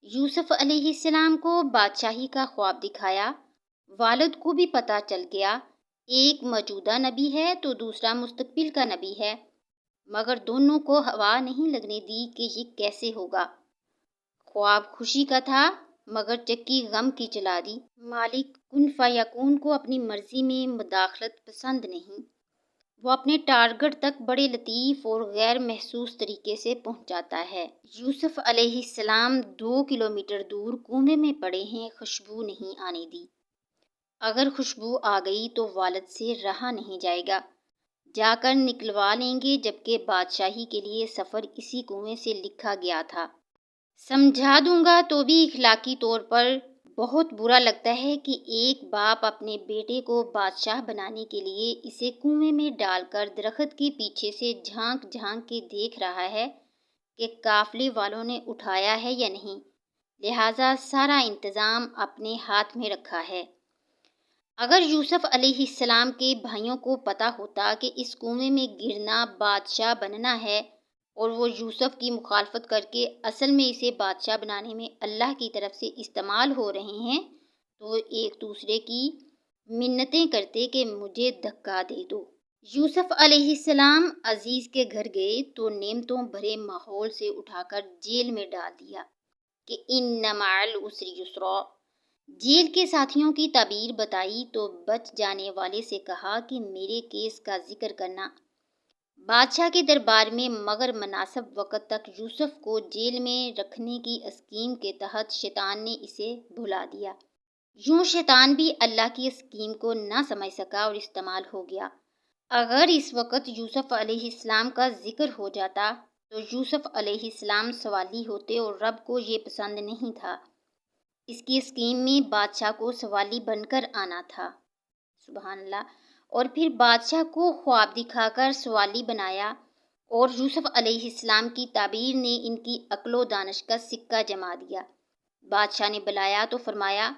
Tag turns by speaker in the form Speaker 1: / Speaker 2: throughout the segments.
Speaker 1: یوسف علیہ السلام کو بادشاہی کا خواب دکھایا۔ والد کو بھی پتہ چل گیا، ایک موجودہ نبی ہے تو دوسرا مستقبل کا نبی ہے، مگر دونوں کو ہوا نہیں لگنے دی کہ یہ کیسے ہوگا۔ خواب خوشی کا تھا مگر چکی غم کی چلا دی۔ مالک کن فیکون کو اپنی مرضی میں مداخلت پسند نہیں۔ وہ اپنے ٹارگٹ تک بڑے لطیف اور غیر محسوس طریقے سے پہنچاتا ہے۔ یوسف علیہ السلام 2 کلومیٹر دور کنویں میں پڑے ہیں، خوشبو نہیں آنے دی۔ اگر خوشبو آ گئی تو والد سے رہا نہیں جائے گا، جا کر نکلوا لیں گے، جبکہ بادشاہی کے لیے سفر اسی کنویں سے لکھا گیا تھا۔ سمجھا دوں گا تو بھی اخلاقی طور پر بہت برا لگتا ہے کہ ایک باپ اپنے بیٹے کو بادشاہ بنانے کے لیے اسے کنویں میں ڈال کر درخت کے پیچھے سے جھانک جھانک کے دیکھ رہا ہے کہ قافلے والوں نے اٹھایا ہے یا نہیں، لہٰذا سارا انتظام اپنے ہاتھ میں رکھا ہے۔ اگر یوسف علیہ السلام کے بھائیوں کو پتہ ہوتا کہ اس کنویں میں گرنا بادشاہ بننا ہے اور وہ یوسف کی مخالفت کر کے اصل میں اسے بادشاہ بنانے میں اللہ کی طرف سے استعمال ہو رہے ہیں، تو وہ ایک دوسرے کی منتیں کرتے کہ مجھے دھکا دے دو۔ یوسف علیہ السلام عزیز کے گھر گئے تو نعمتوں بھرے ماحول سے اٹھا کر جیل میں ڈال دیا کہ ان مع العسر یسرا۔ جیل کے ساتھیوں کی تعبیر بتائی تو بچ جانے والے سے کہا کہ میرے کیس کا ذکر کرنا۔ بادشاہ کے دربار میں مگر مناسب وقت تک یوسف کو جیل میں رکھنے کی اسکیم کے تحت شیطان نے اسے بھلا دیا۔ یوں شیطان بھی اللہ کی اسکیم کو نہ سمجھ سکا اور استعمال ہو گیا۔ اگر اس وقت یوسف علیہ السلام کا ذکر ہو جاتا تو یوسف علیہ السلام سوالی ہوتے اور رب کو یہ پسند نہیں تھا۔ اس کی اسکیم میں بادشاہ کو سوالی بن کر آنا تھا، سبحان اللہ، اور پھر بادشاہ کو خواب دکھا کر سوالی بنایا، اور یوسف علیہ السلام کی تعبیر نے ان کی عقل و دانش کا سکہ جما دیا۔ بادشاہ نے بلایا تو فرمایا،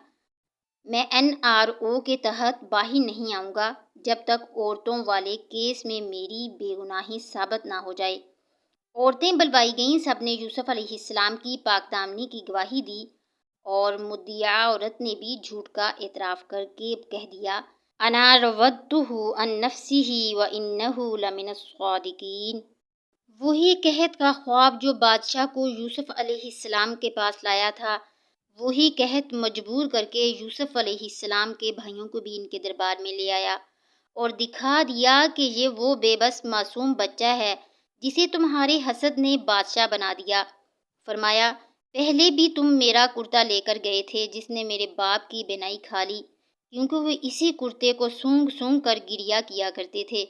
Speaker 1: میں NRO کے تحت باہر نہیں آؤں گا جب تک عورتوں والے کیس میں میری بے گناہی ثابت نہ ہو جائے۔ عورتیں بلوائی گئیں، سب نے یوسف علیہ السلام کی پاک دامنی کی گواہی دی، اور مدعا عورت نے بھی جھوٹ کا اعتراف کر کے کہہ دیا، انا راودتہ عن نفسہ وانہ لمن الصادقین۔ وہی قحط کا خواب جو بادشاہ کو یوسف علیہ السلام کے پاس لایا تھا، وہی قحط مجبور کر کے یوسف علیہ السلام کے بھائیوں کو بھی ان کے دربار میں لے آیا اور دکھا دیا کہ یہ وہ بے بس معصوم بچہ ہے جسے تمہارے حسد نے بادشاہ بنا دیا۔ فرمایا، پہلے بھی تم میرا کرتا لے کر گئے تھے جس نے میرے باپ کی بینائی کھا لی، کیونکہ وہ اسی کرتے کو سونگ سونگ کر گریا کیا کرتے تھے۔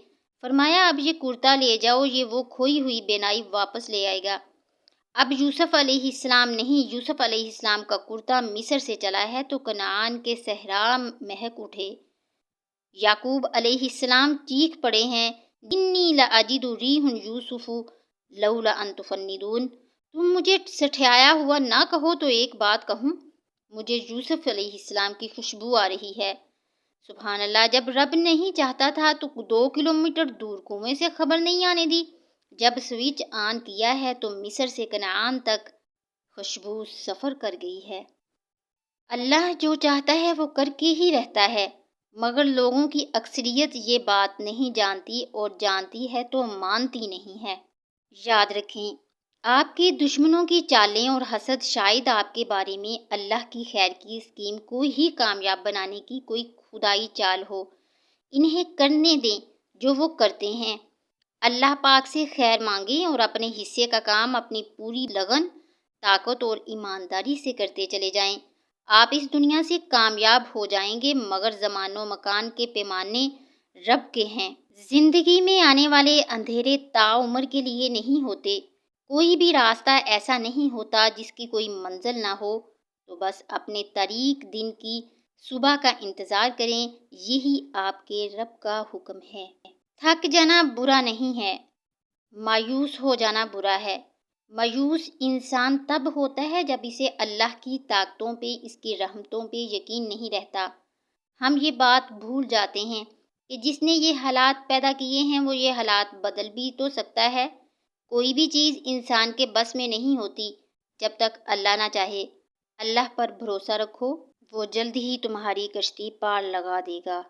Speaker 1: فرمایا، اب یہ کرتا لے جاؤ، یہ وہ کھوئی ہوئی بینائی واپس لے آئے گا۔ اب یوسف علیہ السلام نہیں، یوسف علیہ السلام کا کرتا مصر سے چلا ہے تو کنعان کے صحرا مہک اٹھے۔ یعقوب علیہ السلام چیخ پڑے ہیں، انی لاجد ریح یوسف لولا ان تفندون۔ تم مجھے سٹھیایا ہوا نہ کہو تو ایک بات کہوں، مجھے یوسف علیہ السلام کی خوشبو آ رہی ہے۔ سبحان اللہ، جب رب نہیں چاہتا تھا تو 2 کلومیٹر دور کنویں سے خبر نہیں آنے دی، جب سوئچ آن کیا ہے تو مصر سے کنعان تک خوشبو سفر کر گئی ہے۔ اللہ جو چاہتا ہے وہ کر کے ہی رہتا ہے، مگر لوگوں کی اکثریت یہ بات نہیں جانتی، اور جانتی ہے تو مانتی نہیں ہے۔ یاد رکھیں، آپ کے دشمنوں کی چالیں اور حسد شاید آپ کے بارے میں اللہ کی خیر کی اسکیم کو ہی کامیاب بنانے کی کوئی خدائی چال ہو۔ انہیں کرنے دیں جو وہ کرتے ہیں۔ اللہ پاک سے خیر مانگیں اور اپنے حصے کا کام اپنی پوری لگن، طاقت اور ایمانداری سے کرتے چلے جائیں۔ آپ اس دنیا سے کامیاب ہو جائیں گے، مگر زمان و مکان کے پیمانے رب کے ہیں۔ زندگی میں آنے والے اندھیرے تاعمر کے لیے نہیں ہوتے۔ کوئی بھی راستہ ایسا نہیں ہوتا جس کی کوئی منزل نہ ہو، تو بس اپنے طریق دن کی صبح کا انتظار کریں، یہی آپ کے رب کا حکم ہے۔ تھک جانا برا نہیں ہے، مایوس ہو جانا برا ہے۔ مایوس انسان تب ہوتا ہے جب اسے اللہ کی طاقتوں پہ، اس کی رحمتوں پہ یقین نہیں رہتا۔ ہم یہ بات بھول جاتے ہیں کہ جس نے یہ حالات پیدا کیے ہیں وہ یہ حالات بدل بھی تو سکتا ہے۔ کوئی بھی چیز انسان کے بس میں نہیں ہوتی جب تک اللہ نہ چاہے۔ اللہ پر بھروسہ رکھو، وہ جلد ہی تمہاری کشتی پار لگا دے گا۔